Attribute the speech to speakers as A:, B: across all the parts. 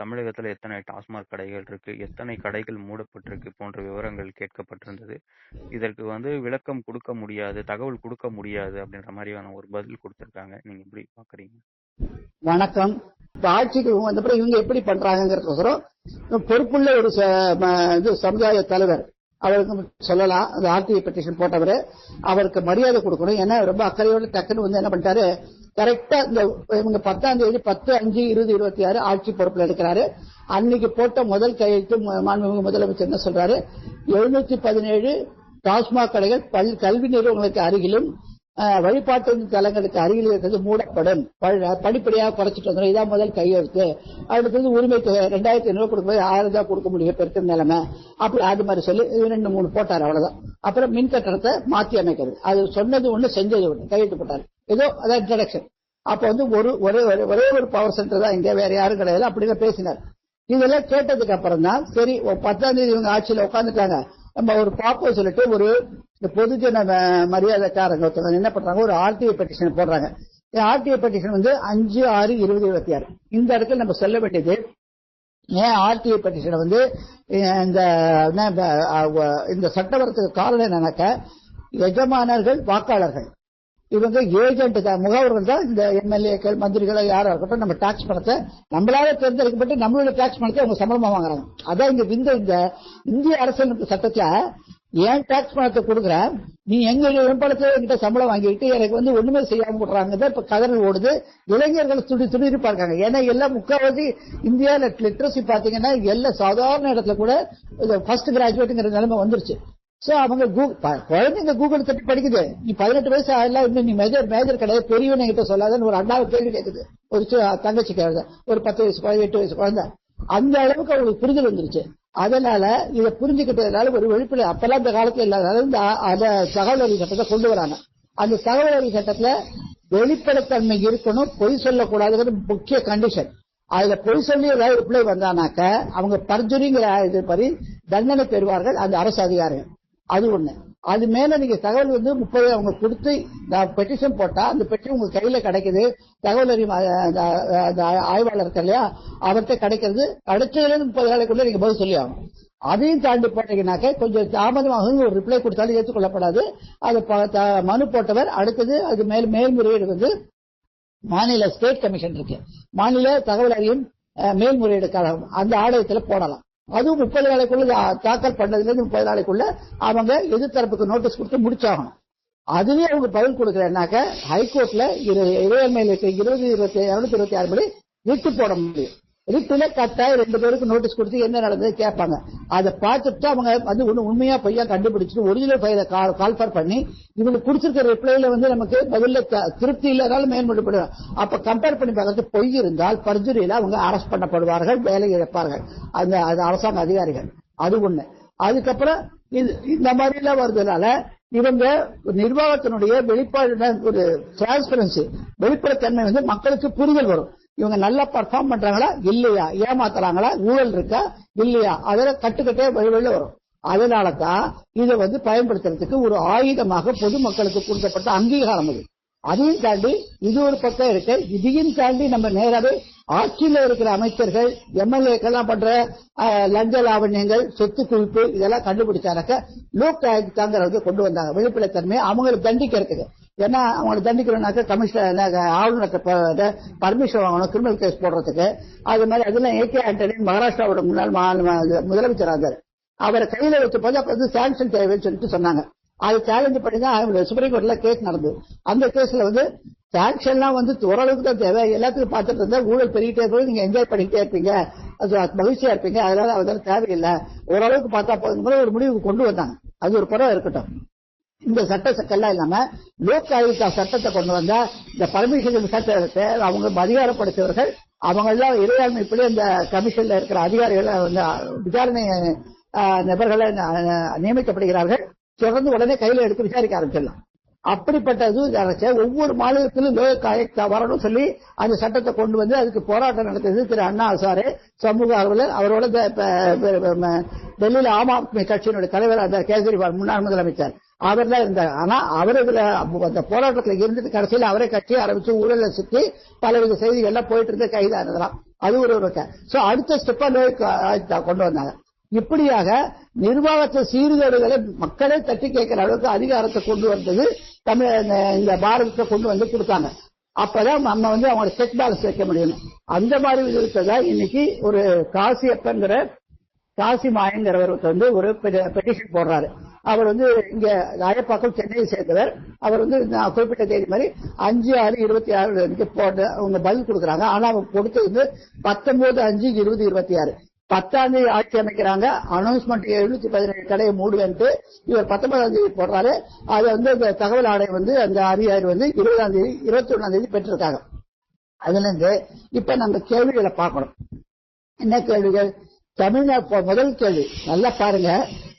A: தமிழகத்துல எத்தனை டாஸ்மாக் கடைகள் இருக்கு, எத்தனை கடைகள் மூடப்பட்டிருக்கு போன்ற விவரங்கள் கேட்கப்பட்டிருந்தது. இதற்கு விளக்கம் குடுக்க முடியாது, தகவல் குடுக்க முடியாது அப்படின்ற மாதிரியான ஒரு பதில் குடுத்திருக்காங்க. நீங்க எப்படி பார்க்குறீங்க?
B: வணக்கம். இப்ப ஆட்சிக்கு வந்தப்பறம் இவங்க எப்படி பண்றாங்கிறதுக்கோசரம் பொறுப்புள்ள ஒரு சமுதாய தலைவர் அவருக்கு சொல்லலாம். அந்த ஆர்டிஐ பெட்டிஷன் போட்டவர் அவருக்கு மரியாதை கொடுக்கணும். ஏன்னா ரொம்ப அக்கறையோட டக்குன்னு என்ன பண்ணிட்டாரு, கரெக்டா இந்த இவங்க 10ஆம் தேதி 10/5/2026 ஆட்சி பொறுப்புல இருக்கிறாரு. அன்னைக்கு போட்ட முதல் கையெழுத்து மாண்புமிகு முதலமைச்சர் என்ன சொல்றாரு, 717 டாஸ்மாக் கடைகள் கல்வி நிறுவனங்களுக்கு அருகிலும் வழிபாட்டு தலங்களுக்கு அருகில் இருக்கிறது மூடப்படும், படிப்படியாக குறைச்சிட்டு வந்துடும். இதான் முதல் கையெழுத்து. அடுத்தது உரிமை தொகை 2500 கொடுக்கும்போது 1000 தான் கொடுக்க முடியும் பெருக்கிற நிலைமை. அப்படி அது மாதிரி சொல்லி 2-3 போட்டார், அவ்வளவுதான். அப்புறம் மின் கட்டணத்தை மாற்றி அமைக்கிறது, அது சொன்னது ஒண்ணு செஞ்சது ஒண்ணு, கையெழுத்து போட்டார். ஏதோ அதான் இன்ட்ரடக்ஷன். அப்ப ஒரே ஒரு பவர் சென்டர் தான் இங்க, வேற யாரும் கிடையாது அப்படின்னு பேசினார். இதெல்லாம் கேட்டதுக்கு அப்புறம் தான் சரி 10ஆம் தேதி இவங்க ஆட்சியில உட்காந்துட்டாங்க, நம்ம ஒரு பாப்போம் சொல்லிட்டு ஒரு பொதுஜன மரியாதைக்காரங்க என்ன பண்றாங்க, ஒரு ஆர்டிஐ பெட்டிஷன் போடுறாங்க. RTI petition 5/6/2026. இந்த இடத்துல நம்ம சொல்ல வேண்டியது, ஏன் ஆர்டிஐ பெட்டிஷன் இந்த சட்டம் வரத்துக்கு காரணம் என்னன்னாக்க, எஜமானர்கள் வாக்காளர்கள் இவங்க ஏஜென்ட் தான், முகவர்கள் தான். இந்த எம்எல்ஏக்கள் மந்திரிகள் யாரா இருக்கட்டும், நம்ம டாக்ஸ் பணத்தை நம்மளால தேர்ந்தெடுக்கப்பட்டு நம்மளுடைய டாக்ஸ் பணத்தை அவங்க சம்பளமா வாங்குறாங்க. அதான் இந்த இந்திய அரசியலமைப்பு சட்டத்துல ஏன் டாக்ஸ் பணத்தை கொடுக்குறேன், நீ எங்க பணத்தை என்கிட்ட சம்பளம் வாங்கிட்டு எனக்கு ஒண்ணுமே செய்யாம கொடுறாங்க. இப்ப கதறல் ஓடுது, இளைஞர்கள் துடிதுடிப்பா இருக்காங்க. ஏன்னா எல்லாம் முக்கால்வாசி இந்தியாவில லிட்ரஸி பாத்தீங்கன்னா எல்லாம் சாதாரண இடத்துல கூட ஃபர்ஸ்ட் கிராஜுவேட்டுங்கிற நிலைமை வந்துருச்சு. சோ அவங்க குழந்தைங்க கூகுள் தட்டி படிக்குது. நீ 18 வயசு ஆகலாம், இன்னும் நீ மேஜர் கிடையாது, பெரியவன் கிட்ட சொல்லாதன்னு ஒரு அண்ணாவை கேள்வி கேட்குது, ஒரு தங்கச்சி கேட்குது, ஒரு 10 வயசு 8 வயசு குழந்தை. அந்த அளவுக்கு அவங்களுக்கு புரிதல் வந்துருச்சு. அதனால இதை புரிஞ்சுக்கிட்டதுனால ஒரு வெளிப்படை அப்பெல்லாம் இந்த காலத்துல இல்லாத தகவல் அறிவு சட்டத்தை கொண்டு வராங்க. அந்த தகவல் அறிவு சட்டத்துல வெளிப்படைத்தன்மை இருக்கணும், பொய் சொல்லக்கூடாதுங்கிறது முக்கிய கண்டிஷன். அதுல பொய் சொல்லி ஏதாவது ரிப்ளை வந்தானாக்க அவங்க பர்ஜுரிங்கிற இது மாதிரி தண்டனை பெறுவார்கள் அந்த அரசு அதிகாரிகள். அது ஒண்ணு. அது மேல நீங்க தகவல் 30 அவங்க கொடுத்து பெட்டிஷன் போட்டா அந்த பெட்டிஷன் உங்க கையில கிடைக்குது, தகவல் அறிவு ஆய்வாளர் இருக்க இல்லையா அவர்கிட்ட கிடைக்கிறது, அடுத்ததுல 30 நாளைக்குள்ள நீங்க பதில் சொல்லி ஆகணும். அதையும் தாண்டி போட்டீங்கன்னாக்க கொஞ்சம் தாமதமாக ஒரு ரிப்ளை கொடுத்தாலும் ஏற்றுக்கொள்ளப்படாது. அது மனு போட்டவர் அடுத்தது அது மேல்முறையீடு மாநில ஸ்டேட் கமிஷன் இருக்கு, மாநில தகவல் அறியும் மேல்முறையீடு கழகம், அந்த ஆணையத்துல போடலாம். அதுவும் 30 நாளைக்குள்ள தாக்கல் பண்ணதுல 30 நாளைக்குள்ள அவங்க எதிர்த்தரப்புக்கு நோட்டீஸ் கொடுத்து முடிச்சாகணும். அதுவே அவங்க பதில் கொடுக்கறனாக்க ஹைகோர்ட்ல இறையாண்மையில் இருக்க 226 படி ரிட்டு போட முடியும். ரிட்டுல கட்டாயம் 2 பேருக்கு நோட்டீஸ் கொடுத்து என்ன நடந்தது கேட்பாங்க. அதை பார்த்துட்டு அவங்க உண்மையா பொய்யா கண்டுபிடிச்சிட்டு ஒரிஜினல் ஃபைலை கால்ஃபர் பண்ணி இவங்களுக்கு குடிச்சிருக்கிற ரிப்ளைல நமக்கு பதில திருப்தி இல்லாதாலும் மேல்முறைப்படுவாங்க. அப்ப கம்பேர் பண்ணி பார்க்கறது பொய் இருந்தால் பர்ஜுரியில அவங்க அரெஸ்ட் பண்ணப்படுவார்கள், வேலை இழப்பார்கள் அந்த அரசாங்க அதிகாரிகள். அது ஒண்ணு. அதுக்கப்புறம் இந்த மாதிரி எல்லாம் வருதுனால இவங்க நிர்வாகத்தினுடைய வெளிப்பாடு ஒரு டிரான்ஸ்பரன்சி வெளிப்படைத்தன்மை மக்களுக்கு புரிதல் வரும். இவங்க நல்லா பர்ஃபார்ம் பண்றாங்களா இல்லையா, ஏமாத்துறாங்களா, ஊழல் இருக்கா இல்லையா, அதில் கட்டுக்கட்டே வெளியில வரும். அதனாலதான் இதை பயன்படுத்துறதுக்கு ஒரு ஆயுதமாக பொதுமக்களுக்கு கொடுக்கப்பட்ட அங்கீகாரம் அது. அதையும் தாண்டி இது ஒரு பக்கம் இருக்கு. இதையும் தாண்டி நம்ம நேராவே ஆட்சியில் இருக்கிற அமைச்சர்கள் எம்எல்ஏக்கெல்லாம் பண்ற லஞ்ச லாவண்யங்கள் சொத்து குவிப்பு இதெல்லாம் கண்டுபிடிச்சாக்க லோக் ஆயுக்தாங்கிறத கொண்டு வந்தாங்க, வெளிப்படைத்தன்மை அவங்களை தண்டிக்கிறதுக்கு. ஏன்னா அவங்களை தண்டிக்கிறோம்னாக்க கமிஷனர் ஆளுநர் பர்மிஷன் வாங்கணும் கிரிமினல் கேஸ் போடுறதுக்கு. அது மாதிரி அதெல்லாம் ஏகே ஆண்டனி மகாராஷ்டிராவோட முன்னாள் முதலமைச்சர் இருந்தார், அவரை கையில வச்ச போது அப்ப சாங்ஷன் தேவைன்னு சொல்லிட்டு சொன்னாங்க. அது சேலஞ்ச் பண்ணி தான் சுப்ரீம் கோர்ட்ல கேஸ் நடந்தது. அந்த கேஸ்ல சாங்ஷன்லாம் ஓரளவுக்கு தான் தேவை, எல்லாத்துக்கும் பார்த்துட்டு இருந்தா ஊழல் பெருகிட்டே போய் நீங்க என்ஜாய் பண்ணிட்டே இருப்பீங்க, அது மகிழ்ச்சியா இருப்பீங்க, அதனால அதெல்லாம் தேவையில்லை, ஓரளவுக்கு பார்த்தா போதும் ஒரு முடிவுக்கு கொண்டு வந்தாங்க. அது ஒரு புறம் இருக்கட்டும். இந்த சட்ட சக்கெல்லாம் இல்லாம லோக் ஆயுக்தா சட்டத்தை கொண்டு வந்தா இந்த பர்மிஷன் சட்டத்தை அவங்க அதிகாரப்படுத்தியவர்கள் அவங்க எல்லாம் இறையாண்மை இப்படி இந்த கமிஷன்ல இருக்கிற அதிகாரிகள் விசாரணை நபர்களை நியமிக்கப்படுகிறார்கள். தொடர்ந்து உடனே கையில எடுத்து விசாரிக்க ஆரம்பிச்சிடலாம். அப்படிப்பட்ட ஒவ்வொரு மாநிலத்திலும் லோக் ஆயுக்தா வரணும் சொல்லி அந்த சட்டத்தை கொண்டு வந்து அதுக்கு போராட்டம் நடத்தியது திரு அண்ணா ஹசாரே சமூக ஆர்வலர். அவரோட டெல்லியில ஆம் ஆத்மி கட்சியினுடைய தலைவர் அந்த கேஜ்ரிவால் முன்னாள் முதலமைச்சர் அவர் தான் இருந்தார். ஆனா அவர் அந்த போராட்டத்தில் இருந்துட்டு கடைசியில் அவரே கட்சி ஆரம்பிச்சு ஊழலை சுற்றி பலவித செய்திகள்லாம் போயிட்டு இருந்த கைதானதெல்லாம் அது ஒரு சோ அடுத்த ஸ்டெப்பா கொண்டு வந்தாங்க. இப்படியாக நிர்வாகத்தை சீர்கேடுகளை மக்களே தட்டி கேட்கிற அளவுக்கு அதிகாரத்தை கொண்டு வந்தது இந்த பாரதத்தை கொண்டு வந்து கொடுத்தாங்க. அப்பதான் நம்ம வந்து அவங்களோட செக் பேலன்ஸ் வைக்க முடியும். அந்த மாதிரி விதத்தான் இன்னைக்கு ஒரு காசியப்பங்கிற காசி மாயங்கிறவர் வந்து ஒரு பெட்டிஷன் போடுறாரு. அவர் வந்து இங்க அயப்பாக்கம் சென்னையை சேர்ந்தவர். அவர் வந்து நான் குறிப்பிட்ட தேதி மாதிரி 5/6/26 போட்டு அவங்க பதில் கொடுக்குறாங்க. ஆனா அவங்க கொடுத்தது 19/5/2026 10ஆம் தேதி ஆட்சி அமைக்கிறாங்க. அனௌன்ஸ்மெண்ட் 717 கடையை மூடுவேன்ட்டு இவர் 19ஆம் தேதி போடுறாரு. அது வந்து இந்த தகவல் ஆணை வந்து அந்த அதிகாரி வந்து 20ஆம் தேதி 21ஆம் தேதி பெற்றிருக்காங்க. அதுல இருந்து இப்ப நம்ம கேள்விகளை பார்க்கணும். என்ன கேள்விகள்? தமிழ்நாடு முதல் கேள்வி நல்லா பாருங்க.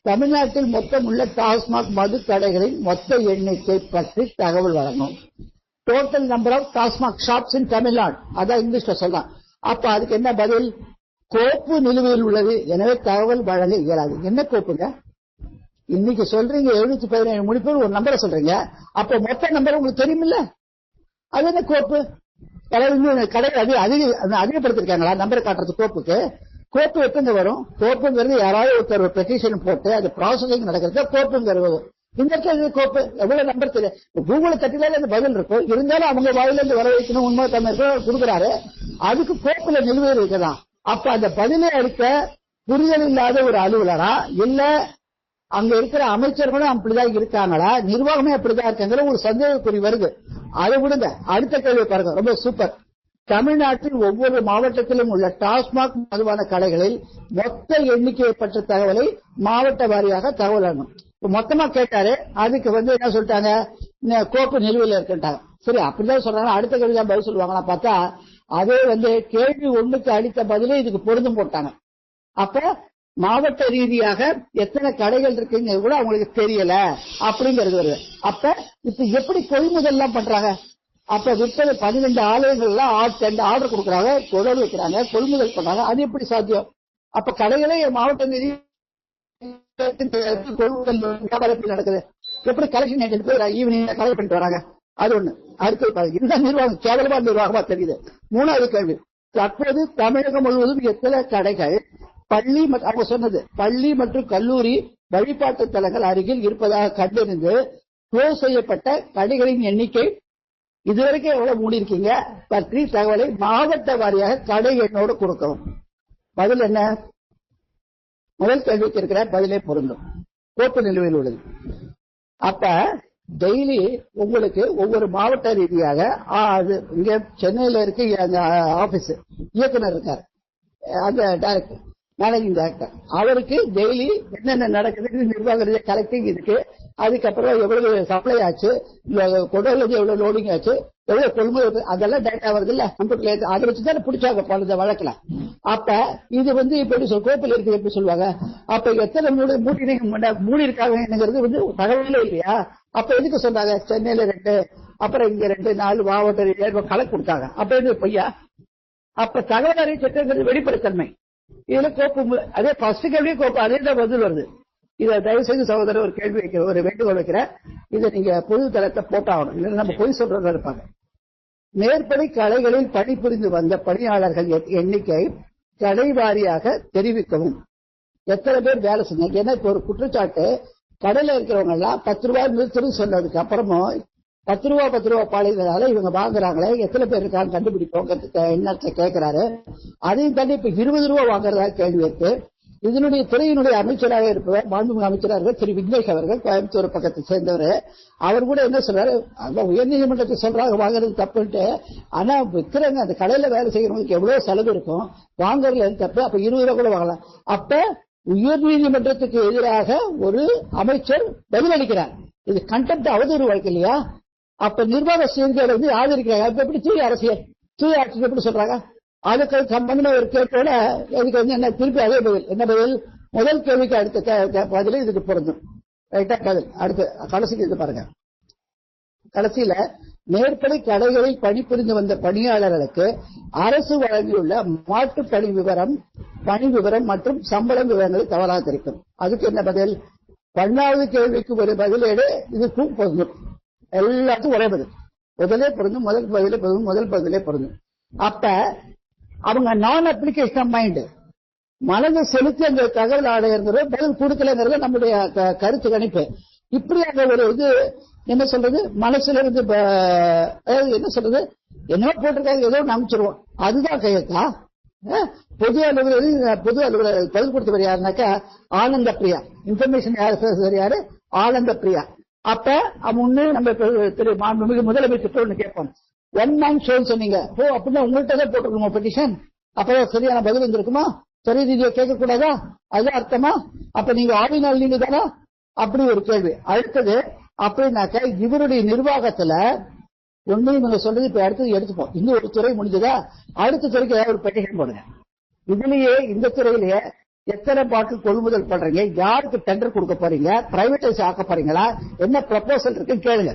B: தமிழ்நாட்டில் மொத்தம் உள்ள டாஸ்மாக் மது கடைகளின் மொத்த எண்ணிக்கை பற்றி தகவல் வழங்கும். Total number of TASMAC shops in Tamil Nadu, அதான் இங்கிலீஷ்ல சொல்லலாம். அப்ப அதுக்கு என்ன பதில்? கோப்பு நிலுவையில் உள்ளது, எனவே தகவல் வழங்க இயலாது. என்ன கோப்புங்க? இன்னைக்கு சொல்றீங்க 717 முடிப்பு ஒரு நம்பரை சொல்றீங்க. அப்ப மொத்த நம்பர் உங்களுக்கு தெரியுமில்ல, அது என்ன கோப்பு? கடை அதிகப்படுத்திருக்காங்களா நம்பரை காட்டுறது கோப்புக்கு? கோப்பு எப்பங்க வரும்? கோப்புங்கிறது யாராவது ஒருத்தர் பெட்டிஷன் போட்டு அது ப்ராசஸிங் நடக்கிறது கோப்புங்கிறது. இந்த இடத்துல கோப்பு எவ்வளவு நம்பர் தெரியும். கூகுள தட்டில அந்த பதில் இருக்கும். இருந்தாலும் அவங்க வாயில இருந்து வர வைக்கணும். உண்மை தமிழ் கொடுக்குறாரு. அதுக்கு கோப்புல நிலுவையில் இருக்குதான். அப்ப அந்த பதிலை அளிக்க புரிதல் இல்லாத ஒரு அலுவலரா, இல்ல அங்க இருக்கிற அமைச்சர்களும் அப்படிதான் இருக்காங்களா, நிர்வாகமே அப்படிதான் இருக்காங்கிற ஒரு சந்தேகக்குறி வருது. அதை விடுங்க, அடுத்த கேள்வி பாருங்க, ரொம்ப சூப்பர். தமிழ்நாட்டில் ஒவ்வொரு மாவட்டத்திலும் உள்ள டாஸ்மாக் மதுபான கடைகளில் மொத்த எண்ணிக்கையை பற்ற தகவலை மாவட்ட வாரியாக தகவல் அனுப்பும். மொத்தமா கேட்டாரு, அதுக்கு வந்து என்ன சொல்லிட்டாங்க? கோப்பு நிலுவையில் இருக்கின்றாங்க. சரி, அப்படிதான் சொல்றாங்க. அடுத்த கேள்வி தான் பதில் சொல்லுவாங்களா பார்த்தா, அதே வந்து கேள்வி 1க்கு அளித்த பதிலே இதுக்கு பொருந்தும் போட்டாங்க. அப்ப மாவட்ட ரீதியாக எத்தனை கடைகள் இருக்குங்கிறது கூட அவங்களுக்கு தெரியல அப்படிங்கிறது வருது. அப்ப இப்ப எப்படி கொள்முதல் எல்லாம் பண்றாங்க? அப்ப விற்பனை 12 ஆலயங்கள்ல ஆர்டர் கொடுக்கறாங்க, தொடர் வைக்கிறாங்க, கொள்முதல் பண்றாங்க. அது எப்படி சாத்தியம்? அப்ப கடைகளே மாவட்ட நிதி கொள்முதல் வியாபாரத்தில் நடக்குது. எப்படி கலெக்ஷன் ஏஜென்ட் போய் ஈவினிங் கலெக்ட் பண்ணிட்டு வராங்க? அது ஒண்ணு. அடுத்து இந்த நிர்வாகம் கேவலமா நிர்வாகமா தெரியுது. 3வது கேள்வி, தற்போது தமிழகம் முழுவதும் எத்தனை கடைகள் பள்ளி அவங்க சொன்னது பள்ளி மற்றும் கல்லூரி வழிபாட்டு தலங்கள் அருகில் இருப்பதாக கண்டறிந்து க்ளோஸ் செய்யப்பட்ட கடைகளின் எண்ணிக்கை இதுவரைக்கும் எவ்வளவு மூடி இருக்கீங்க பற்றி தகவலை மாவட்ட வாரியாக கடை எண்ணோடு கொடுக்கவும். பதில் என்ன? முதல் கேள்விக்கு இருக்கிற பதிலே பொருந்தும். கோப்பு நிலுவையில் உள்ளது. அப்ப டெய்லி உங்களுக்கு ஒவ்வொரு மாவட்ட ரீதியாக இங்க சென்னையில இருக்கு அந்த ஆபீஸ் இயக்குனர் இருக்காரு, அந்த டைரக்டர் மேனேஜிங் டைரக்டர், அவருக்கு டெய்லி என்னென்ன நடக்குது நிர்வாக கலெக்டிங் இருக்கு. அதுக்கப்புறம் எவ்வளவு சப்ளை ஆச்சு, கொடர்ல எவ்வளவு லோடிங் ஆச்சு, எவ்வளவு கொள்முதல், அதெல்லாம் டேட்டா வருது இல்ல கம்ப்யூட்டர்ல, அதை வச்சுதான் பிடிச்சாங்க பல வழக்குல. அப்ப இது வந்து இப்படி கோப்பில் இருக்கு எப்படி சொல்லுவாங்க? அப்ப எத்தனை மூடி இருக்காங்கிறது வந்து தகவலே இல்லையா? அப்ப எதுக்கு சொன்னாங்க? சென்னையில 2, அப்புறம் இங்க 2, 4 மாவட்ட ரீதியாக கணக்கு கொடுத்தாங்க. அப்ப எது பொய்யா? அப்ப தகவல் அறிவு சட்டங்கிறது வெளிப்படைத்தன்மை. இதுல கோப்பு அதே ஃபர்ஸ்ட் கேள்வியே கோப்பு, அதே தான் பதில் வருது. இதை தயவு செய்து சகோதரர் ஒரு கேள்வி வைக்கிற, ஒரு வேண்டுகோள் வைக்கிறேன். இதை நீங்க பொது தளத்தை போட்டாகணும், இல்லைன்னா நம்ம பொய் சொல்றதா இருப்பாங்க. மேற்படி கடைகளில் பணிபுரிந்து வந்த பணியாளர்கள் எண்ணிக்கை கடை வாரியாக தெரிவிக்கவும். எத்தனை பேர் வேலை செஞ்சாங்க? ஏன்னா இப்ப ஒரு குற்றச்சாட்டு, கடையில இருக்கிறவங்க எல்லாம் 10 ரூபாய் நிறுத்தம் சொன்னதுக்கு அப்புறமும் 10 ரூபா பாலினால இவங்க வாங்குறாங்களே, எத்தனை பேர் இருக்கான்னு கண்டுபிடிப்போம் என்ன கேட்கிறாரு. அதையும் தாண்டி இப்ப 20 ரூபா வாங்குறதா கேள்வி இருக்கு. இதனுடைய துறையினுடைய அமைச்சராக இருப்பவர் மாண்புமிகு அமைச்சராக திரு விக்னேஷ் அவர்கள், கோயம்புத்தூர் பக்கத்தை சேர்ந்தவர். அவர் கூட என்ன சொல்றாரு, உயர்நீதிமன்றத்தை சொல்றாங்க வாங்குறது தப்புன்ட்டு. ஆனா விற்கிறவங்க அந்த கடையில வேலை செய்யறவங்களுக்கு எவ்வளவு செலவு இருக்கும், வாங்குறதுல தப்பு. அப்ப 20 ரூபா கூட வாங்கலாம். அப்ப உயர்நீதிமன்றத்துக்கு எதிராக ஒரு அமைச்சர் பதிலளிக்கிறார். இது கண்டெம்ட் அவதூறு வழக்கு இல்லையா? அப்ப நிர்வாக சீர்கேடு வந்து ஆதரிக்கிறாங்க. அப்ப எப்படி தூய அரசியல், தூய ஆட்சி எப்படி சொல்றாங்க? அதுக்கு சம்பந்தமா ஒரு கேட்டோட இதுக்கு வந்து என்ன திருப்பி அதே பதில். என்ன பதில்? முதல் கேள்விக்கு அடுத்த பதில் இதுக்கு பொருந்தும். ரைட்டா பதில். அடுத்து கடைசிக்கு இது பாருங்க. கடைசியில மேற்படி கடைகளில் பணிபுரிந்து வந்த பணியாளர்களுக்கு அரசு வழங்கியுள்ள மாட்டு பணி விவரம் மற்றும் சம்பளம் விவரங்களை தவறாக தெரிவிக்கும். அதுக்கு என்ன பதில்? 1வது கேள்விக்கு ஒரு பதிலேடு இதுக்கும் பொருந்தும். எல்லாத்துக்கும் ஒரே பதில். முதலே பொருந்தும், முதல் பதிலே பொருந்தும். அப்ப அவங்க நான் அப்ளிகேஷன் ஆஃப் மைண்ட், மனதை செலுத்தி அந்த தகவல் அடையிறது பதில் கொடுக்கலங்கிறது நம்முடைய கருத்து கணிப்பு. இப்படி அந்த ஒரு இது என்ன சொல்றது, மனசுல இருந்து என்ன சொல்றது, என்ன போட்டிருக்காங்க ஏதோ நம்பிச்சிருவோம், அதுதான் கையெழுத்தா? பொது அலுவலர் பதில் கொடுத்தவர் யாருனாக்கா ஆனந்த பிரியா. இன்ஃபர்மேஷன் யாரு? ஆனந்த பிரியா. அப்ப முன்னே நம்ம திரு மாண்புமிகு முதலமைச்சர் ஒண்ணு கேட்போம், ஒன் மேன் ஷோன்னு சொன்னீங்க. ஓ அப்படின்னா உங்கள்கிட்ட தான் போட்டிருக்கோமா பெட்டிஷன்? அப்பதான் சரியான பதில் வந்திருக்குமா? சரி ரீதியா கேட்க கூடாதா? அதுதான் அர்த்தமா? அப்ப நீங்க ஆவினால் நீங்க தானா? அப்படி ஒரு கேள்வி. அடுத்தது அப்படின்னாக்க இவருடைய நிர்வாகத்துல ஒண்ணு நீங்க சொல்றது இப்ப அடுத்தது எடுத்துப்போம். இந்த ஒரு துறை முடிஞ்சதா, அடுத்த துறைக்கு ஏதாவது ஒரு பெட்டிஷன் போடுங்க. இதுலயே இந்த துறையிலேயே எத்தனை பாட்டில் கொள்முதல் பண்றீங்க, யாருக்கு டெண்டர் கொடுக்க போறீங்க, பிரைவேடைஸ் ஆக்க போறீங்களா, என்ன ப்ரொபோசல் இருக்கு கேளுங்க.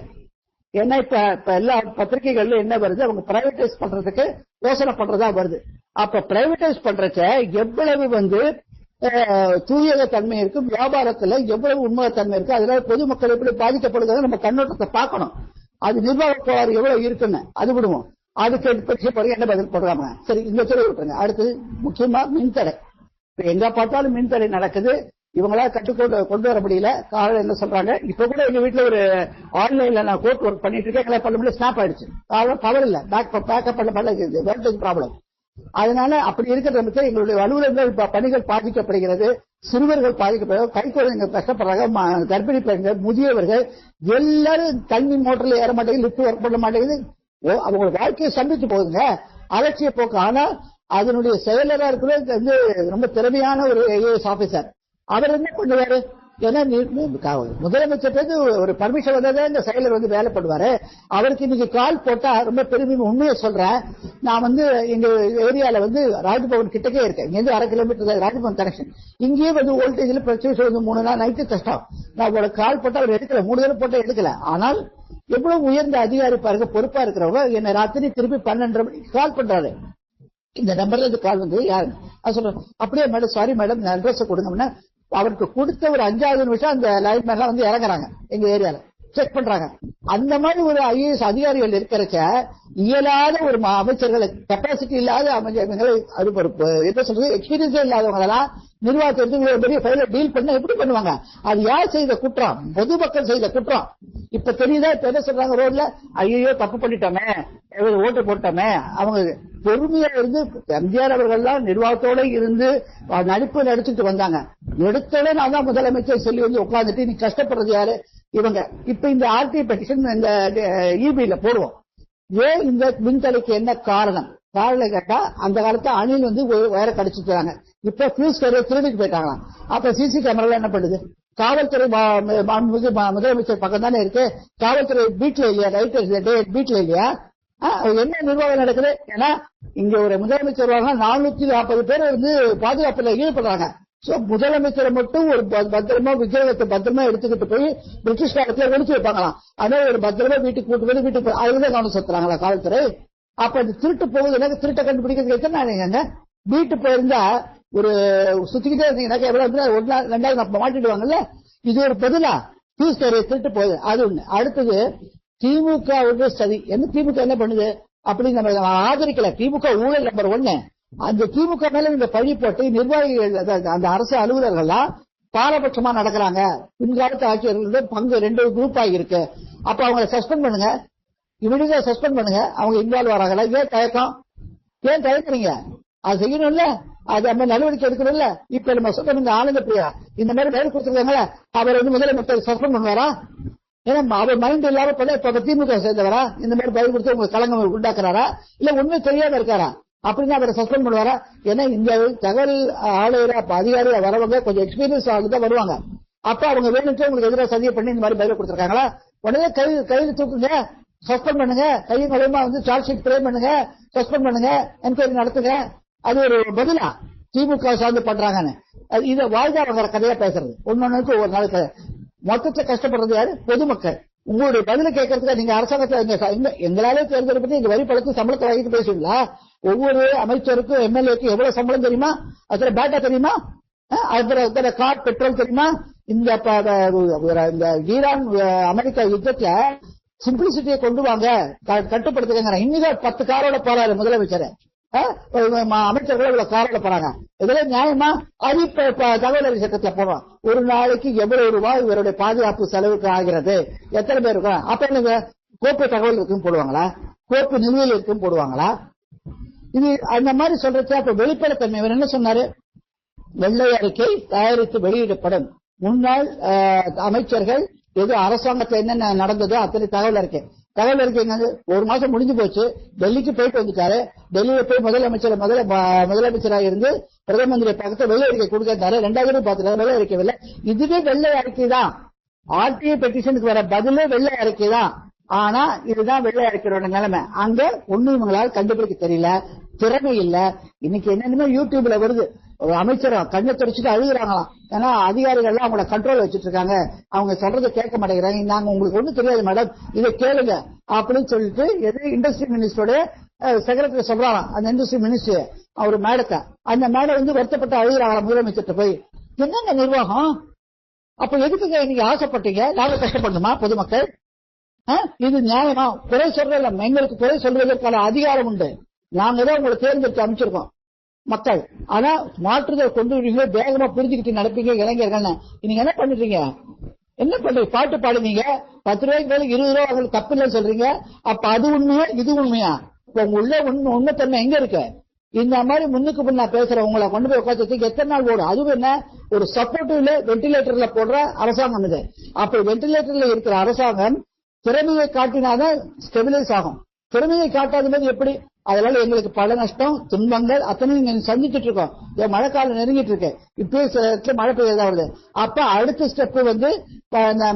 B: ஏன்னா இப்ப எல்லா பத்திரிகைகள்ல என்ன வருது, அவங்க பிரைவேடைஸ் பண்றதுக்கு யோசனை பண்றதா வருது. அப்ப பிரைவேடைஸ் பண்றச்ச எவ்வளவு தூயக தன்மை இருக்கு, வியாபாரத்துல எவ்வளவு உண்மைத்தன்மை இருக்கு, அதனால பொதுமக்கள் எப்படி பாதிக்கப்படுகிறது நம்ம கண்ணோட்டத்தை பார்க்கணும். அது நிர்வாக கோளாறு எவ்வளவு இருக்குன்னு அது விடுவோம். அதுக்கு என்ன பதில் போடுறாங்க? சரி இந்த துறை விட்டுருங்க. அடுத்தது முக்கியமா மின்தடை. இப்ப எங்க பார்த்தாலும் மின்தடை நடக்குது. இவங்களா கொண்டு வர முடியல. காரணம் என்ன சொல்றாங்க, இப்ப கூட எங்க வீட்டுல ஒரு ஆன்லைன்ல நான் கோர்ட் ஒர்க் பண்ணிட்டு இருக்கேன், எங்களை பண்ண முடியல, ஸ்னாப் ஆயிடுச்சு. பவர் இல்ல, பேக்கப் பண்ண வேல்டேஜ் ப்ராப்ளம். அதனால அப்படி இருக்கிற நமக்கு எங்களுடைய அலுவலகங்கள் பணிகள் பாதிக்கப்படுகிறது, சிறுவர்கள் பாதிக்கப்படுகிறது, கைக்குழந்தைகள் கஷ்டப்படுறாங்க, கர்ப்பிணி பெண்கள், முதியவர்கள் எல்லாரும் தண்ணி மோட்டர்ல ஏற மாட்டேங்குது, லிப்ட் ஒர்க் பண்ண மாட்டேங்குது. அவங்க வாழ்க்கையை சந்திச்சு போகுதுங்க, அலட்சிய போக்கு. ஆனா அதனுடைய செயலரா இருக்கிறது ரொம்ப திறமையான ஒரு ஐஏஎஸ் ஆபீசர். அவர் என்ன பண்ணுவாரு, ஏன்னா முதலமைச்சருக்கு ஒரு பர்மிஷன் வந்ததே இந்த செயலர் வேலை பண்ணுவாரு. அவருக்கு இன்னைக்கு கால் போட்டா ரொம்ப பெருமையை உண்மையை சொல்றேன், நான் எங்க ஏரியால ராஜ்பவன் கிட்டக்கே இருக்கேன், இங்க 1/2 கிலோமீட்டர் ராஜ்பவன் கனெக்ஷன். இங்கேயே வோல்டேஜ்ல பிரச்சனை 3 நாள் நைட்டு கஷ்டம். நான் உங்களுக்கு கால் போட்டா அவர் எடுக்கல, 3 தடவை போட்டா எடுக்கல. ஆனால் எவ்வளவு உயர்ந்த அதிகாரி பாருங்க, பொறுப்பா இருக்கிறவங்க என்ன ராத்திரி திருப்பி 12:30 மணிக்கு கால் பண்றாரு. இந்த நம்பர்ல இருந்து கால் யாரு சொல்றேன், அப்படியே மேடம் சாரி மேடம் அட்ரஸ் கொடுங்க. அவருக்கு கொடுத்த ஒரு 5வது நிமிஷம் அந்த லைன்மேன் இறங்குறாங்க, எங்க ஏரியால செக் பண்றாங்க. அந்த மாதிரி ஒரு ஐஏஎஸ் அதிகாரிகள் இருக்கிறச்ச இயலாத ஒரு அமைச்சர்களை, கெப்பாசிட்டி இல்லாத அமைச்சர்களை, அது என்ன சொல்றது, எக்ஸ்பீரியன்ஸே இல்லாதவங்களெல்லாம் நிர்வாகத்திற்கு பெரிய ஃபைல டீல் பண்ண எப்படி பண்ணுவாங்க? அது யார் செய்த குற்றம்? பொதுமக்கள் செய்த குற்றம். இப்ப தெரியுதா? இப்ப என்ன சொல்றாங்க ரோட்ல, ஐயோ தப்பு பண்ணிட்டோமே, ஓட்டு போட்டோமே. அவங்க பொறுமையா இருந்து எம்ஜிஆர் அவர்கள்லாம் நிர்வாகத்தோட இருந்து நடிப்பு நடிச்சுட்டு வந்தாங்க. எடுத்தோட நான் தான் முதலமைச்சர் சொல்லி உட்கார்ந்துட்டு நீ கஷ்டப்படுறது யாரு? இவங்க. இப்ப இந்த ஆர்டி பெட்டிஷன் இந்த இபில போடுவோம். ஏன் இந்த மின்தடைக்கு என்ன காரணம்? காரணம் கேட்டா அந்த காலத்துல அணில் வேற கடிச்சுட்டாங்க. இப்ப பியூஸ் கேரியர் திருடிட்டு போயிட்டாங்களாம். அப்ப சிசி கேமரா என்ன பண்ணுது? காவல்துறை முதலமைச்சர் பக்கம் தானே இருக்கு, காவல்துறை வீட்டுல இல்லையா? ரைட் வீட்டுல இல்லையா? என்ன நிர்வாகம் நடக்குது? ஏன்னா இங்க ஒரு முதலமைச்சர் 440 பேர் பாதுகாப்புல ஈடுபடுறாங்க. முதலமைச்சரை மட்டும் ஒரு பத்திரமா விக்கிரகத்தை பத்திரமா எடுத்துக்கிட்டு போய் பிரிட்டிஷ் காலத்துல ஒழிச்சு வைப்பாங்களாம். அதனால ஒரு பத்திரமா வீட்டுக்கு கூட்டு போய் வீட்டுக்கு அதுதான் கவனம் செலுத்துறாங்களா காவல்துறை? அப்ப அது திருட்டு போகுது, திருட்டை கண்டுபிடிக்கிறதுக்கு நான் வீட்டு போயிருந்தா ஒரு சுத்திக்கிட்டே இருந்தீங்கன்னா எவ்வளவு 2 மாட்டிடுவாங்கல்ல. இது ஒரு பதிலா பியூஸ் கேரியர் திருட்டு போகுது, அது ஒண்ணு. அடுத்தது திமுக சதி. திமுக என்ன பண்ணுது அப்படின்னு நம்ம ஆதரிக்கல. திமுக ஊழல் நம்பர் 1. அந்த திமுக மேல இந்த பழி போட்டு நிர்வாகிகள், அந்த அரசு அலுவலர்கள்லாம் பாரபட்சமா நடக்கிறாங்க. பின்காலத்து ஆட்சியர்கள் பங்கு 2 குரூப் ஆகியிருக்கு. அப்ப அவங்களை சஸ்பெண்ட் பண்ணுங்க, இவனுங்க சஸ்பெண்ட் பண்ணுங்க. அவங்க இன்வால்வ் வராங்களா? ஏன் தயக்குறீங்க? அது செய்யணும்ல, அது நம்ம நடவடிக்கை எடுக்கணும்ல. இப்ப நம்ம சொல்ல ஆனந்த பிரியா இந்த மாதிரி வேலை கொடுத்துருக்காங்களா, அவர் முதலமைச்சர் சஸ்பெண்ட் பண்ணுவாரா? ஏன்னா அவர் மைண்ட் இல்லாம இப்ப திமுக சேர்ந்தவரா? இந்த மாதிரி பதில் கொடுத்து உங்க கலங்கம் உண்டாக்குறாரா? இல்ல உண்மை தெரியாம இருக்காரா? அப்படின்னா அவரை சஸ்பெண்ட் பண்ணுவாரா? ஏன்னா இந்த தகவல் ஆளுநர் அதிகாரியா வரவங்க கொஞ்சம் எக்ஸ்பீரியன்ஸ் ஆளுதான் வருவாங்க. அப்ப அவங்க வேணும்ட்டு உங்களுக்கு எதிராக சதியை பண்ணி இந்த மாதிரி பதில் கொடுத்துருக்காங்களா? உடனே கையில் தூக்குங்க, சஸ்பெண்ட் பண்ணுங்க, கையும் கலையுமா சார்ஜ் ஷீட் பிரே பண்ணுங்க, சஸ்பெண்ட் பண்ணுங்க, என்கொயரி நடத்துங்க. அது ஒரு பதிலா திமுக சார்ந்து பண்றாங்கன்னு இதை வாழ்க்கை வாங்குற கதையா பேசுறது. ஒன்னொன்னுக்கு ஒவ்வொரு நாளுக்கு மொத்தத்தை கஷ்டப்படுறது யாரு? பொதுமக்கள். உங்களுடைய பதில கேட்கறதுக்கு நீங்க அரசாங்கத்தை எங்களாலே தேர்ந்தெடுப்பது இந்த வரி பழத்து சம்பளத்தை வாங்கிட்டு பேசுவீங்களா? ஒவ்வொரு அமைச்சருக்கும் எம்எல்ஏக்கும் எவ்வளவு சம்பளம் தெரியுமா? அதுல பேட்டா தெரியுமா? அதுல கார் பெட்ரோல் தெரியுமா? இந்த ஈரான் அமெரிக்கா யுத்தத்துல சிம்பிளிசிட்டியை கொண்டு வாங்க, கட்டுப்படுத்துங்க. இன்னும் 10 காரோட போறாரு முதலமைச்சர். அமைச்சர்கள் இவ்வளவு காரண போறாங்க. இதுல நியாயமா அது இப்ப தகவல் அறிக்கை சட்டத்துல போடுறோம். ஒரு நாளைக்கு எவ்வளவு ரூபாய் இவருடைய பாதுகாப்பு செலவுக்கு ஆகிறது, எத்தனை பேர் இருக்கும், அப்ப என்னங்க கோப்பு தகவல் இருக்குன்னு போடுவாங்களா, கோப்பு நிலுவையில் இருக்குன்னு போடுவாங்களா? இது அந்த மாதிரி சொல்றச்சு. அப்ப வெளிப்படைத்தன்மை இவர் என்ன சொன்னாரு, வெள்ளை அறிக்கை தயாரித்து வெளியிடப்படும். முன்னாள் அமைச்சர்கள் எது அரசாங்கத்தில் என்னென்ன நடந்ததோ அத்தனை தகவல் அறிக்கை என்னது, ஒரு மாசம் முடிஞ்சு போச்சு, டெல்லிக்கு போயிட்டு வந்துட்டாரு. டெல்லியில போய் முதலமைச்சராக இருந்து பிரதம மந்திரி பக்கத்துல வெள்ளை அறிக்கை கொடுக்கிறாரு. 2000 பார்த்துட்டாரு, வெள்ளை அறிக்கை இல்லை. இதுவே வெள்ளை அறிக்கை தான். ஆர்டிஐ பெட்டிஷனுக்கு வர பதிலே வெள்ளை அறிக்கை தான். ஆனா இதுதான் வெள்ளை அறிக்கையோட நிலைமை. அங்க ஒண்ணு இவங்களால் கண்டுபிடிக்க தெரியல, திறமை இல்ல. இன்னைக்கு என்னென்னுமே யூடியூப்ல வருது. ஒரு அமைச்சர் கண்ணை தொடச்சிட்டு அழுகுறாங்களாம். ஏன்னா அதிகாரிகள் அவங்கள கண்ட்ரோல் வச்சுட்டு இருக்காங்க, அவங்க சொல்றதை கேட்க மாட்டேங்கிறாங்க. நாங்க உங்களுக்கு ஒண்ணு தெரியாது மேடம், இதை கேளுங்க அப்படின்னு சொல்லிட்டு எது இண்டஸ்ட்ரி மினிஸ்டரோட செக்ரட்டரி சொல்றாங்க. அந்த இண்டஸ்ட்ரி மினிஸ்டர் அவர் மேடத்தை, அந்த மேடம் வந்து வருத்தப்பட்டு அழுகுறாங்களா முதலமைச்சர்கிட்ட போய். என்னங்க நிர்வாகம், அப்ப எதுக்கு நீங்க ஆசைப்பட்டீங்க, நாங்க கஷ்டப்படணுமா பொதுமக்கள்? இது நியாயமா? குறை சொல்றல, எங்களுக்கு குறை சொல்வதற்கான அதிகாரம் உண்டு. நாங்க தான் உங்களை தேர்ந்தெடுத்து அமைச்சிருக்கோம் மக்கள். ஆனா மாற்றுதல் கொண்டு வரீங்க, வேகமா புரிஞ்சுக்கிட்டு நடப்பீங்க இளைஞர்கள். நீங்க என்ன பண்ணிட்டீங்க, என்ன பண்றீங்க? பாட்டு பாடுவீங்க, 10 ரூபாய்க்கு மேல 20 ரூபாய் அவங்களுக்கு தப்பு இல்லைன்னு சொல்றீங்க. அப்ப அது உண்மையா இது உண்மையா? இப்ப உள்ள உண்மைத்தன்மை எங்க இருக்கு? இந்த மாதிரி முன்னுக்கு முன்னா பேசுற உங்களை கொண்டு போய் உட்காந்துக்கு எத்தனை நாள் ஓடும்? அதுவும் என்ன, ஒரு சப்போர்ட்டிவ்ல வெண்டிலேட்டர்ல போடுற அரசாங்கம் இது. அப்ப வெண்டிலேட்டர்ல இருக்கிற அரசாங்கம் திறமையை காட்டினாதான் ஸ்டெபிலைஸ் ஆகும். திறமையை காட்டாத போது எப்படி? அதனால எங்களுக்கு பல நஷ்டம், துன்பங்கள் அத்தனையும் சந்திச்சுட்டு இருக்கோம். மழைக்காலம் நெருங்கிட்டு இருக்கு, இப்பயே சில இடத்துல மழை பெய்யதான் வருது. அப்ப அடுத்த ஸ்டெப் வந்து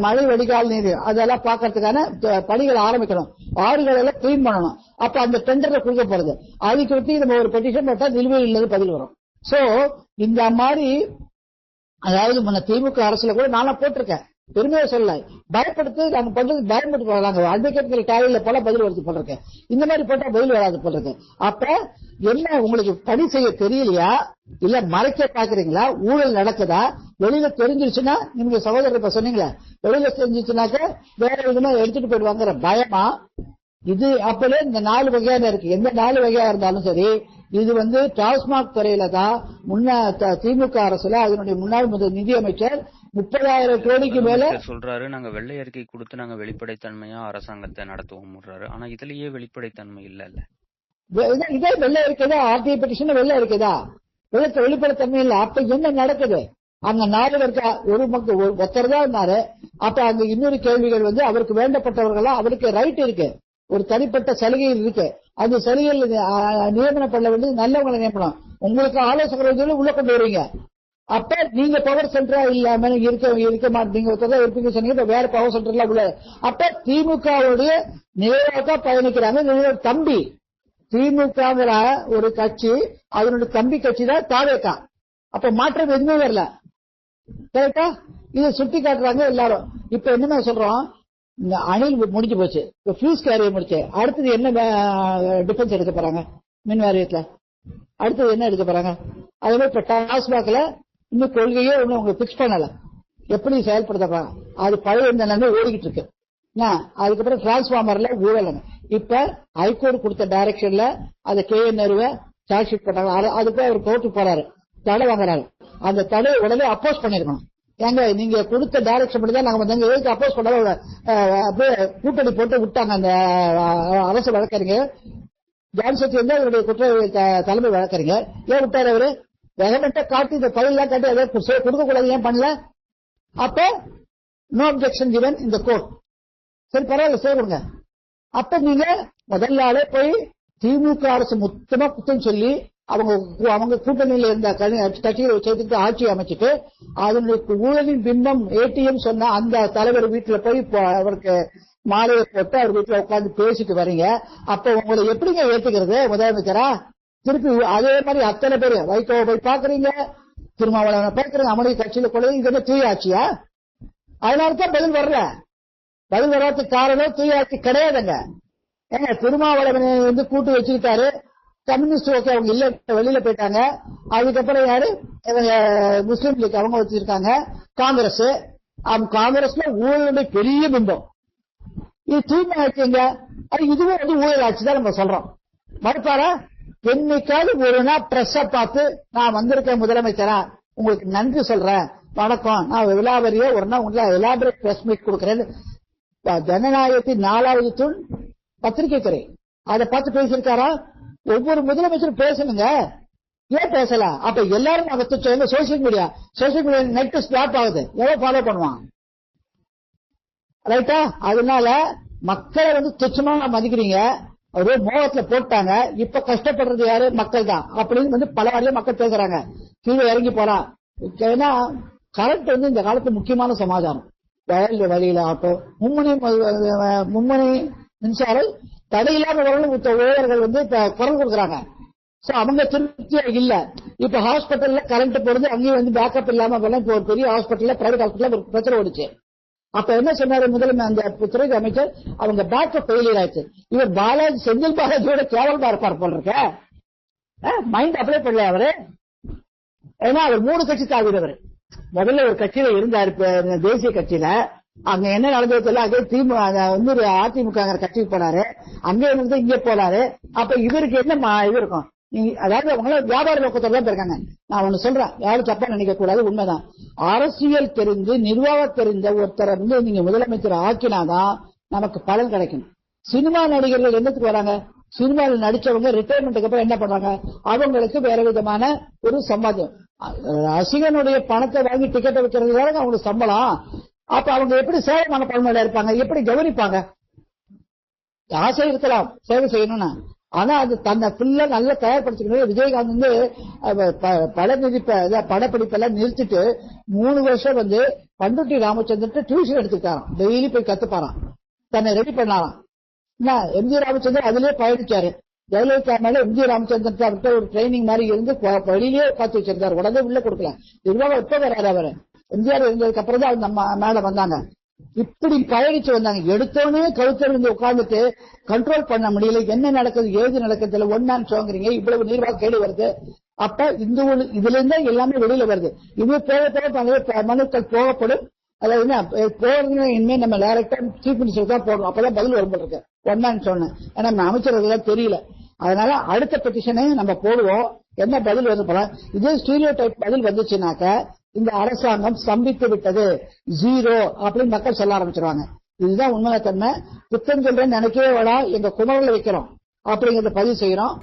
B: மழை வடிகால் நீர் அதெல்லாம் பாக்கிறதுக்கான பணிகள் ஆரம்பிக்கணும். ஆறுகள் எல்லாம் கிளீன் பண்ணணும். அப்ப அந்த டெண்டர்ல கொடுக்க போறது, அதுக்கு வச்சு நம்ம ஒரு பெட்டிஷன் போட்டா நிலுவையில் இல்லது பதில் வரும். சோ இந்த மாதிரி, அதாவது முன்ன திமுக அரசுல கூட நானா போட்டிருக்கேன், பெருமையா சொல்ல, பயப்படுத்து நாங்க பண்றது பயன்படுத்தி போறாங்க. அட்வொகேட்கள் டாயில போல பதில் வருது போட்டிருக்கேன். இந்த மாதிரி போட்டா பதில் வராது போட்டிருக்கேன். அப்ப என்ன, உங்களுக்கு பணி செய்ய தெரியலையா, இல்ல மறைக்க பாக்குறீங்களா? ஊழல் நடக்குதா? வெளியில தெரிஞ்சிருச்சுன்னா, நீங்க சகோதரர் இப்ப சொன்னீங்களா, வெளியில தெரிஞ்சிச்சுனாக்க வேற விதமா எடுத்துட்டு போயிடுவாங்கிற பயமா இது? அப்பலே இந்த 4 வகையான இருக்கு. எந்த 4 வகையா இருந்தாலும் சரி, இது வந்து டாஸ்மாக் துறையில தான் முன்ன திமுக அரசுல அதனுடைய முன்னாள் நிதியமைச்சர் 30,000 கோடிக்கு மேல
A: சொல்றாரு. நாங்க வெள்ளை அறிக்கை கொடுத்து நாங்க வெளிப்படைத்தன்மையா அரசாங்கத்தை நடத்துவோம். ஆனா இதுலயே வெளிப்படைத்தன்மை இல்ல.
B: இதே வெள்ளை அறிக்கைதான், ஆர்டிஐ பெட்டிஷன் வெள்ளை அறிக்கைதான், வெளிப்படைத்தன்மை இல்ல. அப்ப என்ன நடக்குது அங்க? 4 பேருக்கா ஒரு மக்கள் ஒருத்தர் தான் இருந்தாரு. அப்ப அங்க இன்னொரு கேள்விகள் வந்து, அவருக்கு வேண்டப்பட்டவர்களா, அவருக்கு ரைட் இருக்கு, ஒரு தனிப்பட்ட சலுகைகள் இருக்கு. அந்த சலுகைகள் நியமனம் பண்ண வேண்டியது நல்லவங்களை நியமனம். உங்களுக்கு ஆலோசகர்கள் உள்ள கொண்டு வருவீங்க. அப்ப நீங்க பவர் சென்டரா இல்லாம இருக்க மாட்டீங்க, இருப்பீங்க சொன்னீங்க. வேற பவர் சென்டர்ல உள்ள, அப்ப திமுகவுடைய நிலையாக பயணிக்கிறாங்க. தம்பி திமுகங்கிற ஒரு கட்சி, அதனுடைய தம்பி கட்சி தான் தாவேகா. அப்ப மாற்றம் எதுவுமே வரல, கரெக்டா? இதை சுட்டி காட்டுறாங்க எல்லாரும். இப்ப என்ன சொல்றோம், அணில் முடிஞ்சு போச்சு, ஃபியூஸ் கேரியர் முடிச்சு, அடுத்தது என்ன டிஃபென்ஸ் எடுக்க போறாங்க? மின் வாரியத்துல அடுத்தது என்ன எடுக்க போறாங்க? அதே மாதிரி இப்ப டாஸ்மாக்ல இன்னும் கொள்கையே ஒண்ணு உங்களுக்கு பிக்ஸ் பண்ணல, எப்படி செயல்படுத்த போறாங்க? அது பழைய இந்த நிலைமை ஓடிக்கிட்டு இருக்கு. அதுக்கப்புறம் டிரான்ஸ்பார்மர்ல ஊழல். இப்ப ஹைகோர்ட் கொடுத்த டைரக்ஷன்ல அதை KN நேருவை சார்ஜ் ஷீட் போட்டாங்க. அதுக்கு அவர் கோர்ட்டுக்கு போறாரு, தடை வாங்குறாரு. அந்த தடையை உடனே அப்போஸ் பண்ணிருக்கணும். ஏங்க நீங்க கொடுத்த டைரக்ஷன் படி தான் நாங்க வந்தாங்க, எதுக்கு அப்போஸ் பண்ண அப்படியே கூட்டணி போட்டு விட்டாங்க. அந்த அரசு வழக்கறிஞர் ஜான்செட்டி வந்து அவருடைய குற்ற தலைமை வழக்கறிஞர் ஏன் விட்டாரு? அவரு வெகமெண்டா காட்டி இந்த பதிலாம் காட்டி அதை கொடுக்க கூடாது, ஏன் பண்ணல? அப்ப நோ அப்ஜெக்ஷன் கிவன் இந்த கோர்ட். சரி பரவாயில்ல, செய்ய. அப்ப நீங்க முதல் நாளே போய் திமுக அரசு மொத்தமா குத்தம் சொல்லி அவங்க கூட்டணியில இருந்த கட்சிகளை சேர்த்துட்டு ஆட்சி அமைச்சிட்டு, அதனுடைய ஊழலின் பிம்பம் ATM சொன்ன அந்த தலைவர் வீட்டுல போய் அவருக்கு மாலையை போட்டு அவர் வீட்டுல உட்கார்ந்து பேசிட்டு வரீங்க. அப்ப உங்களை எப்படிங்க ஏத்துக்கிறது முதலமைச்சரா? திருப்பி அதே மாதிரி அத்தனை பேரு வைகோவை போய் பாக்குறீங்க, திருமாவளவனை பாக்குறீங்க, அவனுடைய கட்சியில கொலை. இது என்ன தூய ஆட்சியா? அதனாலதான் பதில் வரல. பதில் வராதுக்கு காரணம் தூய ஆட்சி கிடையாதுங்க. ஏங்க திருமாவளவனை வந்து கூட்டு வச்சுக்கிட்டாரு, கம்யூனிஸ்ட் ஓகே அவங்க இல்ல, வெளியில போயிட்டாங்க. அதுக்கப்புறம் யாரு, முஸ்லீம் லீக் அவங்க வச்சிருக்காங்க, காங்கிரஸ். காங்கிரஸ்ல ஊழலுடைய பெரிய பிம்பம். இது தூய்மை ஆட்சிங்க, அது இதுவும் வந்து ஊழல் ஆட்சி தான் நம்ம சொல்றோம். மறுப்பாரா? என்னைக்காவது ஒரு நாள் பிரஸ் பார்த்து நான் வந்திருக்கேன் முதலமைச்சரா உங்களுக்கு நன்றி சொல்றேன் வணக்கம் நான் விலாவரியா ஒரு நாள் உங்களுக்கு எலாபரேட் பிரஸ் மீட் கொடுக்கறேன். ஜனநாயகத்தின் 4வது தூண் பத்திரிகை துறை அதை பார்த்து பேசியிருக்காரா? ஒவ்வொரு முதலமைச்சரும் பேசணுங்க, ஏன் பேசல? அப்ப எல்லாரும் சோசியல் மீடியா நெட் ஸ்டாப் ஆகுது, எவ்வளவு ஃபாலோ பண்ணுவான் ரைட்டா? அதனால மக்களை துச்சமா மதிக்கிறீங்க, ஒரு மோகத்துல போட்டாங்க. இப்ப கஷ்டப்படுறது யாரு? மக்கள் தான் அப்படின்னு பல வாரியா மக்கள் பேசுறாங்க. கீழே இறங்கி போலாம். ஏன்னா கரண்ட் இந்த காலத்து முக்கியமான சமாச்சாரம். வயல் வழியில ஆட்டோ மும்மணி மின்சாரம் தடையில்லாத ஊழியர்கள் குரல் கொடுக்குறாங்க. அவங்க திருப்தியா இல்ல. இப்ப ஹாஸ்பிட்டல்ல கரண்ட் போறது அங்கேயும் பேக்கப் இல்லாம ஒரு பெரிய ஹாஸ்பிட்டல்ல பிரைவேட் ஹாஸ்பிட்டல்ல ஒரு பிரச்சனை ஓடிச்சு. அப்ப என்ன சொன்னாரு அந்த துறை அமைச்சர், அவங்க பேக்கப் ஃபெயிலியர் ஆயிடுச்சு. இவர் பாலாஜி செந்தில் பாலாஜியோட கேவலமா இருப்பார் போல இருக்க. மைண்ட் அப்ளை பண்ணல அவரு. ஏன்னா அவர் 3 கட்சி தாவிடவர். முதல்ல ஒரு கட்சியில இருந்தாரு, தேசிய கட்சியில. அங்க என்ன நடந்தது தெரியல. அதே அதிமுக கட்சிக்கு போனாரு, அங்க இருந்து இங்க போனாரு. அப்ப இவருக்கு என்ன இது இருக்கும்? அதாவது அவங்க வியாபார நோக்கத்தோட தான் இருக்காங்க. நான் ஒண்ணு சொல்றேன், யாரும் தப்பா நினைக்க கூடாது, உண்மைதான். அரசியல் தெரிந்து நிர்வாகம் தெரிந்த ஒருத்தரை நீங்க முதலமைச்சர் ஆக்கினாதான் நமக்கு பலன் கிடைக்கும். சினிமா நடிகர்கள் என்னத்துக்கு வராங்க? சினிமாவில் நடிச்சவங்க ரிட்டையர்மெண்ட்டுக்கு அப்புறம் என்ன பண்றாங்க? அவங்களுக்கு வேற விதமான ஒரு சம்பாத்தியம். ரசிகனுடைய பணத்தை வாங்கி டிக்கெட்டை வைக்கிறதுக்காக அவங்களுக்கு சம்பளம். அப்ப அவங்க எப்படி சேவை மனப்பான்மையில இருப்பாங்க? எப்படி கவனிப்பாங்க? ஆசை இருக்கலாம் சேவை செய்யணும்னா, ஆனா அது தன்னை ஃபுல்லா நல்லா தயார்படுத்திக்கணும். விஜயகாந்த் படப்பிடிப்பெல்லாம் நிறுத்திட்டு 3 வருஷம் பண்ருட்டி ராமச்சந்திரன் டியூஷன் எடுத்துக்கிட்டாராம். டெய்லி போய் கத்துப்பாராம், தன்னை ரெடி பண்ணாராம். எம்ஜி ராமச்சந்திரன் அதுலயே பயணிச்சாரு. ஜெயலலிதா மேல எம்ஜி ராமச்சந்திரன் அவர்கிட்ட ஒரு ட்ரைனிங் மாதிரி இருந்து வெளியிலேயே பார்த்து வச்சிருந்தாரு, உடனே உள்ள கொடுக்கல. நிர்வாகம் எப்ப வராது அவரு. எம்ஜிஆர் இருந்ததுக்கு அப்புறம் தான் நம்ம மேல வந்தாங்க. இப்படி பயணிச்சு வந்தாங்க. எடுத்தோடனே கழுத்தறிந்து உட்கார்ந்துட்டு கண்ட்ரோல் பண்ண முடியல. என்ன நடக்குது ஏது நடக்குது ஒன் மேன் ஷோங்கிறீங்க, இவ்வளவு நிர்வாகம் கேடு வருது. அப்ப இதுல இருந்தா எல்லாமே வெளியில வருது. இது தேவை மனுக்கள் போகப்படும். அதாவது போறது இனிமே நம்ம டைரக்டா சீஃப் மினிஸ்டர் தான் போடணும், அப்பதான் பதில் வரும் இருக்கு. ஒன் மேன் சொன்னேன், ஏன்னா நம்ம அமைச்சர்கள் தெரியல. அதனால அடுத்த பெட்டிஷனை நம்ம போடுவோம், என்ன பதில் வந்து போலாம். இதே ஸ்டீரியோ டைப் பதில் வந்துச்சுனாக்க இந்த அரசாங்கம் ஸ்தம்பித்து விட்டது, 0 அப்படின்னு மக்கள் சொல்ல ஆரம்பிச்சிருவாங்க. இதுதான் உண்மையான தன்மை. குத்தம் சொல்றேன்னு நினைக்கவே வேணா, எங்க குமரில் வைக்கிறோம் அப்படிங்கறத பதிவு செய்யறோம்.